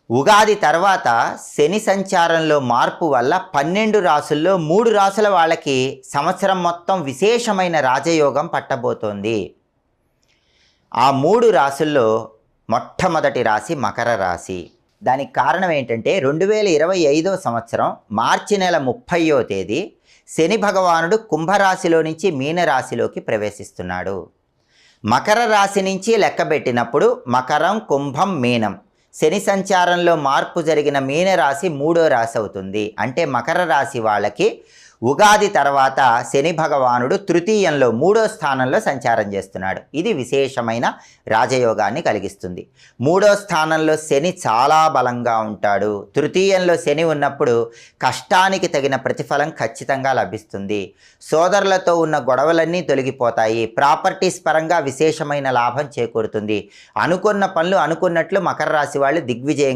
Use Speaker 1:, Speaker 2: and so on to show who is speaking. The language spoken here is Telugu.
Speaker 1: ఉగాది తర్వాత శని సంచారంలో మార్పు వల్ల 12 రాసుల్లో 3 రాసుల వాళ్ళకి సంవత్సరం మొత్తం విశేషమైన రాజయోగం పట్టబోతోంది. ఆ 3 రాసుల్లో మొట్టమొదటి రాశి మకర రాశి. దానికి కారణం ఏంటంటే 2025 సంవత్సరం మార్చి నెల 30వ తేదీ శని భగవానుడు కుంభరాశిలో నుంచి మీనరాశిలోకి ప్రవేశిస్తున్నాడు. మకర రాశి నుంచి లెక్కబెట్టినప్పుడు మకరం, కుంభం, మీనం. శని సంచారంలో మార్పు జరిగిన మీనరాశి 3వ రాశి అవుతుంది. అంటే మకర రాశి వాళ్ళకి ఉగాది తర్వాత శని భగవానుడు తృతీయంలో 3వ స్థానంలో సంచారం చేస్తున్నాడు. ఇది విశేషమైన రాజయోగాన్ని కలిగిస్తుంది. 3వ స్థానంలో శని చాలా బలంగా ఉంటాడు. తృతీయంలో శని ఉన్నప్పుడు కష్టానికి తగిన ప్రతిఫలం ఖచ్చితంగా లభిస్తుంది. సోదరులతో ఉన్న గొడవలన్నీ తొలగిపోతాయి. ప్రాపర్టీస్ పరంగా విశేషమైన లాభం చేకూరుతుంది. అనుకున్న పనులు అనుకున్నట్లు మకర రాశి వాళ్ళు దిగ్విజయంగా